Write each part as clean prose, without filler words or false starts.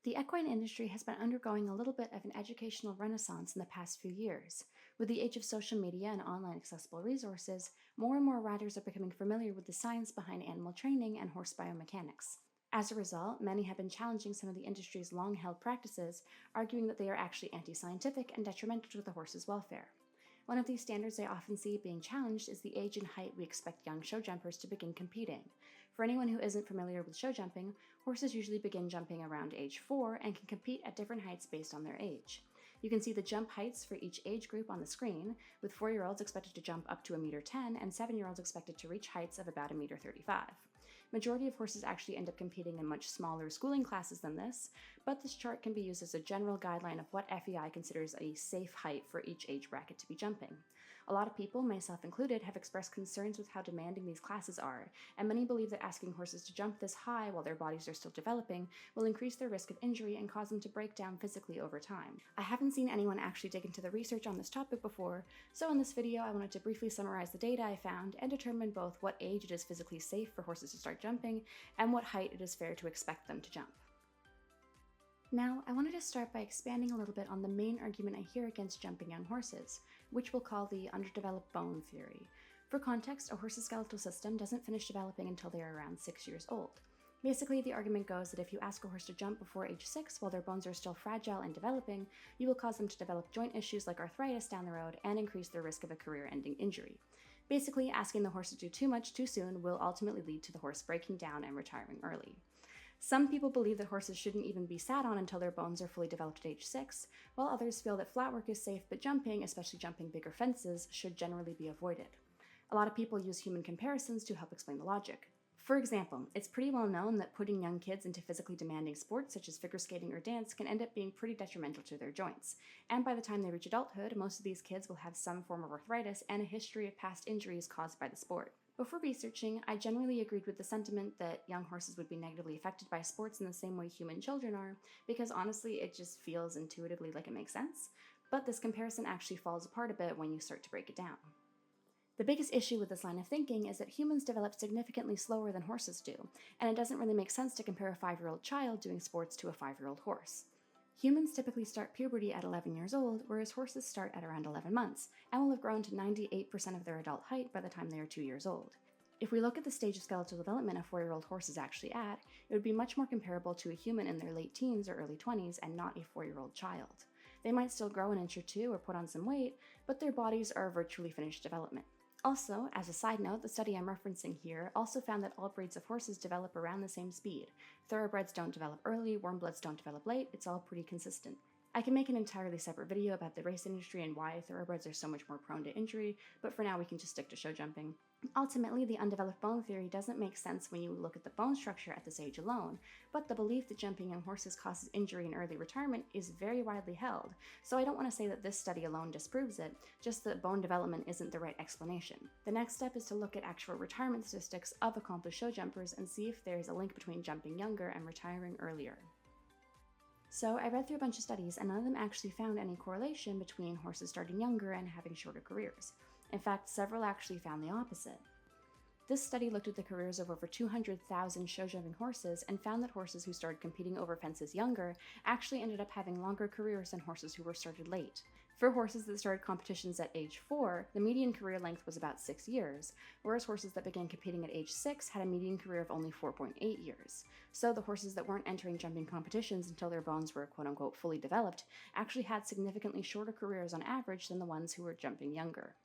The equine industry has been undergoing a little bit of an educational renaissance in the past few years. With the age of social media and online accessible resources, more and more riders are becoming familiar with the science behind animal training and horse biomechanics. As a result, many have been challenging some of the industry's long-held practices, arguing that they are actually anti-scientific and detrimental to the horse's welfare. One of these standards I often see being challenged is the age and height we expect young show jumpers to begin competing. For anyone who isn't familiar with show jumping, horses usually begin jumping around age 4 and can compete at different heights based on their age. You can see the jump heights for each age group on the screen, with 4-year-olds expected to jump up to 1.10 m and 7-year-olds expected to reach heights of about 1.35 m. Majority of horses actually end up competing in much smaller schooling classes than this, but this chart can be used as a general guideline of what FEI considers a safe height for each age bracket to be jumping. A lot of people, myself included, have expressed concerns with how demanding these classes are, and many believe that asking horses to jump this high while their bodies are still developing will increase their risk of injury and cause them to break down physically over time. I haven't seen anyone actually dig into the research on this topic before, so in this video I wanted to briefly summarize the data I found and determine both what age it is physically safe for horses to start jumping and what height it is fair to expect them to jump. Now, I wanted to start by expanding a little bit on the main argument I hear against jumping young horses, which we'll call the underdeveloped bone theory. For context, a horse's skeletal system doesn't finish developing until they are around 6 years old. Basically, the argument goes that if you ask a horse to jump before age 6 while their bones are still fragile and developing, you will cause them to develop joint issues like arthritis down the road and increase their risk of a career-ending injury. Basically, asking the horse to do too much too soon will ultimately lead to the horse breaking down and retiring early. Some people believe that horses shouldn't even be sat on until their bones are fully developed at age 6, while others feel that flat work is safe, but jumping, especially jumping bigger fences, should generally be avoided. A lot of people use human comparisons to help explain the logic. For example, it's pretty well known that putting young kids into physically demanding sports such as figure skating or dance can end up being pretty detrimental to their joints, and by the time they reach adulthood, most of these kids will have some form of arthritis and a history of past injuries caused by the sport. Before researching, I generally agreed with the sentiment that young horses would be negatively affected by sports in the same way human children are, because honestly it just feels intuitively like it makes sense, but this comparison actually falls apart a bit when you start to break it down. The biggest issue with this line of thinking is that humans develop significantly slower than horses do, and it doesn't really make sense to compare a 5-year-old child doing sports to a 5-year-old horse. Humans typically start puberty at 11 years old, whereas horses start at around 11 months, and will have grown to 98% of their adult height by the time they are 2 years old. If we look at the stage of skeletal development a 4-year-old horse is actually at, it would be much more comparable to a human in their late teens or early 20s and not a 4-year-old child. They might still grow an inch or two or put on some weight, but their bodies are virtually finished development. Also, as a side note, the study I'm referencing here also found that all breeds of horses develop around the same speed. Thoroughbreds don't develop early, warmbloods don't develop late, it's all pretty consistent. I can make an entirely separate video about the race industry and why thoroughbreds are so much more prone to injury, but for now we can just stick to show jumping. Ultimately, the undeveloped bone theory doesn't make sense when you look at the bone structure at this age alone, but the belief that jumping young horses causes injury and early retirement is very widely held, so I don't want to say that this study alone disproves it, just that bone development isn't the right explanation. The next step is to look at actual retirement statistics of accomplished show jumpers and see if there's a link between jumping younger and retiring earlier. So I read through a bunch of studies and none of them actually found any correlation between horses starting younger and having shorter careers. In fact, several actually found the opposite. This study looked at the careers of over 200,000 show jumping horses and found that horses who started competing over fences younger actually ended up having longer careers than horses who were started late. For horses that started competitions at age 4, the median career length was about 6 years, whereas horses that began competing at age 6 had a median career of only 4.8 years. So the horses that weren't entering jumping competitions until their bones were quote-unquote fully developed actually had significantly shorter careers on average than the ones who were jumping younger.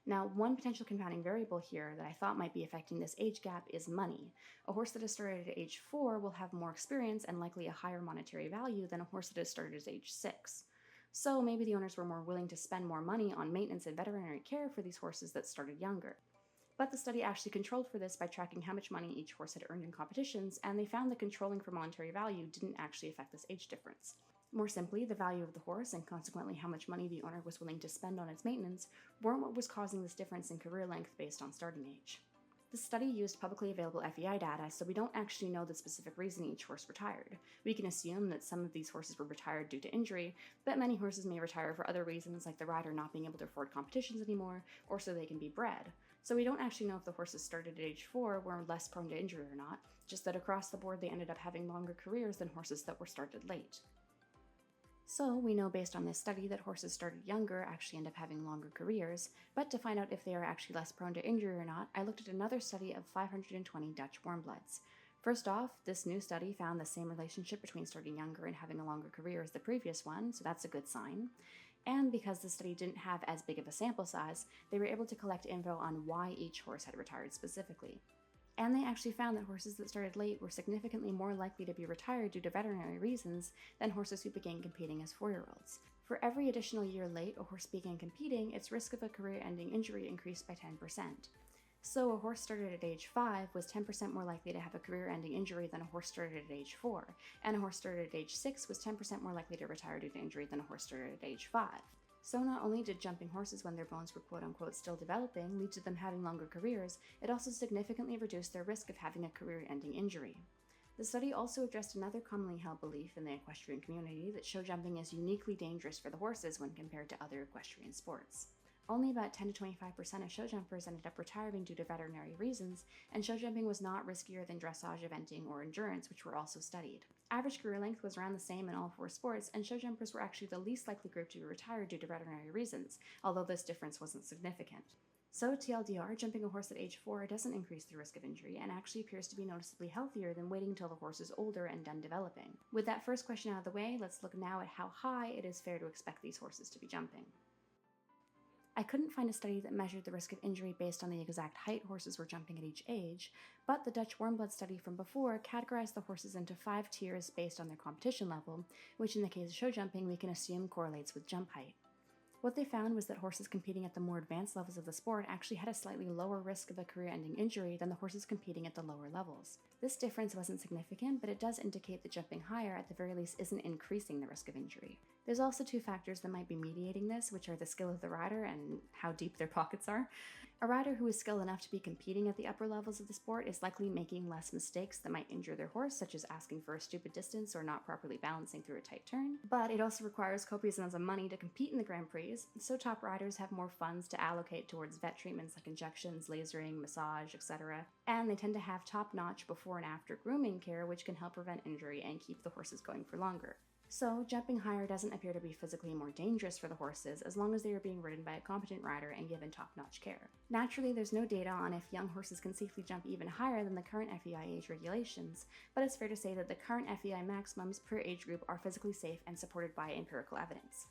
Now, one potential confounding variable here that I thought might be affecting this age gap is money. A horse that has started at age 4 will have more experience and likely a higher monetary value than a horse that has started at age 6. So maybe the owners were more willing to spend more money on maintenance and veterinary care for these horses that started younger. But the study actually controlled for this by tracking how much money each horse had earned in competitions, and they found that controlling for monetary value didn't actually affect this age difference. More simply, the value of the horse, and consequently how much money the owner was willing to spend on its maintenance, weren't what was causing this difference in career length based on starting age. The study used publicly available FEI data, so we don't actually know the specific reason each horse retired. We can assume that some of these horses were retired due to injury, but many horses may retire for other reasons like the rider not being able to afford competitions anymore, or so they can be bred. So we don't actually know if the horses started at age 4 were less prone to injury or not, just that across the board they ended up having longer careers than horses that were started late. So we know based on this study that horses started younger actually end up having longer careers, but to find out if they are actually less prone to injury or not, I looked at another study of 520 Dutch warmbloods. First off, this new study found the same relationship between starting younger and having a longer career as the previous one, so that's a good sign. And because the study didn't have as big of a sample size, they were able to collect info on why each horse had retired specifically. And they actually found that horses that started late were significantly more likely to be retired due to veterinary reasons than horses who began competing as 4-year-olds. For every additional year late a horse began competing, its risk of a career-ending injury increased by 10%. So a horse started at age 5 was 10% more likely to have a career-ending injury than a horse started at age 4, and a horse started at age 6 was 10% more likely to retire due to injury than a horse started at age 5. So not only did jumping horses when their bones were quote-unquote still developing lead to them having longer careers, it also significantly reduced their risk of having a career-ending injury. The study also addressed another commonly held belief in the equestrian community that show jumping is uniquely dangerous for the horses when compared to other equestrian sports. Only about 10 to 25% of show jumpers ended up retiring due to veterinary reasons, and show jumping was not riskier than dressage, eventing, or endurance, which were also studied. Average career length was around the same in all 4 sports, and show jumpers were actually the least likely group to be retired due to veterinary reasons, although this difference wasn't significant. So TLDR, jumping a horse at age 4 doesn't increase the risk of injury and actually appears to be noticeably healthier than waiting until the horse is older and done developing. With that first question out of the way, let's look now at how high it is fair to expect these horses to be jumping. I couldn't find a study that measured the risk of injury based on the exact height horses were jumping at each age, but the Dutch warmblood study from before categorized the horses into 5 tiers based on their competition level, which in the case of show jumping we can assume correlates with jump height. What they found was that horses competing at the more advanced levels of the sport actually had a slightly lower risk of a career-ending injury than the horses competing at the lower levels. This difference wasn't significant, but it does indicate that jumping higher at the very least isn't increasing the risk of injury. There's also 2 factors that might be mediating this, which are the skill of the rider and how deep their pockets are. A rider who is skilled enough to be competing at the upper levels of the sport is likely making less mistakes that might injure their horse, such as asking for a stupid distance or not properly balancing through a tight turn. But it also requires copious amounts of money to compete in the Grand Prix, so top riders have more funds to allocate towards vet treatments like injections, lasering, massage, etc. And they tend to have top-notch before and after grooming care, which can help prevent injury and keep the horses going for longer. So, jumping higher doesn't appear to be physically more dangerous for the horses as long as they are being ridden by a competent rider and given top-notch care. Naturally, there's no data on if young horses can safely jump even higher than the current FEI age regulations, but it's fair to say that the current FEI maximums per age group are physically safe and supported by empirical evidence.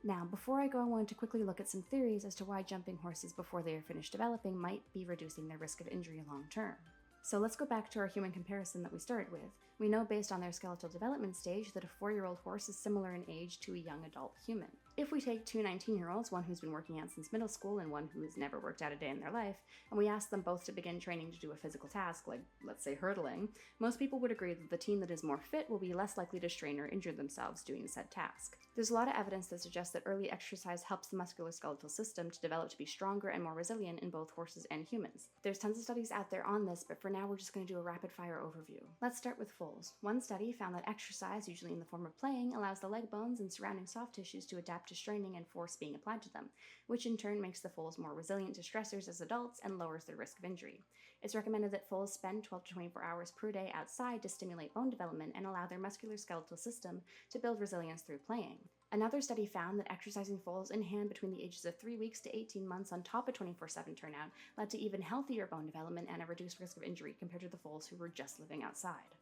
Now, before I go, I wanted to quickly look at some theories as to why jumping horses before they are finished developing might be reducing their risk of injury long-term. So let's go back to our human comparison that we started with. We know based on their skeletal development stage that a 4-year-old horse is similar in age to a young adult human. If we take 2 19-year-olds, one who's been working out since middle school and one who has never worked out a day in their life, and we ask them both to begin training to do a physical task like, let's say, hurdling, most people would agree that the team that is more fit will be less likely to strain or injure themselves doing said task. There's a lot of evidence that suggests that early exercise helps the musculoskeletal system to develop to be stronger and more resilient in both horses and humans. There's tons of studies out there on this, but for now we're just going to do a rapid-fire overview. Let's start with foals. One study found that exercise, usually in the form of playing, allows the leg bones and surrounding soft tissues to adapt to straining and force being applied to them, which in turn makes the foals more resilient to stressors as adults and lowers their risk of injury. It's recommended that foals spend 12 to 24 hours per day outside to stimulate bone development and allow their musculoskeletal system to build resilience through playing. Another study found that exercising foals in hand between the ages of 3 weeks to 18 months on top of 24/7 turnout led to even healthier bone development and a reduced risk of injury compared to the foals who were just living outside.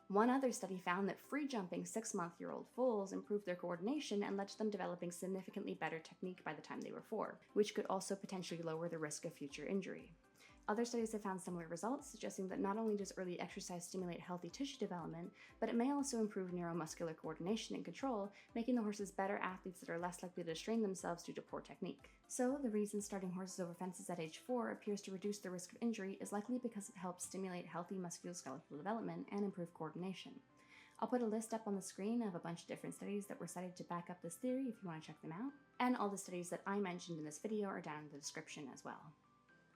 One other study found that free jumping 6-month-old foals improved their coordination and led to them developing significantly better technique by the time they were 4, which could also potentially lower the risk of future injury. Other studies have found similar results, suggesting that not only does early exercise stimulate healthy tissue development, but it may also improve neuromuscular coordination and control, making the horses better athletes that are less likely to strain themselves due to poor technique. So, the reason starting horses over fences at age 4 appears to reduce the risk of injury is likely because it helps stimulate healthy musculoskeletal development and improve coordination. I'll put a list up on the screen of a bunch of different studies that were cited to back up this theory if you want to check them out, and all the studies that I mentioned in this video are down in the description as well.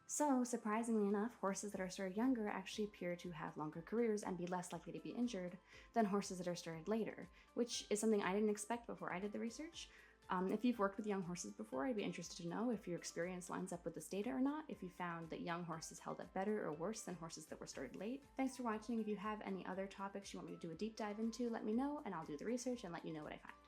So, surprisingly enough, horses that are started younger actually appear to have longer careers and be less likely to be injured than horses that are started later, which is something I didn't expect before I did the research. If you've worked with young horses before, I'd be interested to know if your experience lines up with this data or not, if you found that young horses held up better or worse than horses that were started late. Thanks for watching. If you have any other topics you want me to do a deep dive into, let me know and I'll do the research and let you know what I find.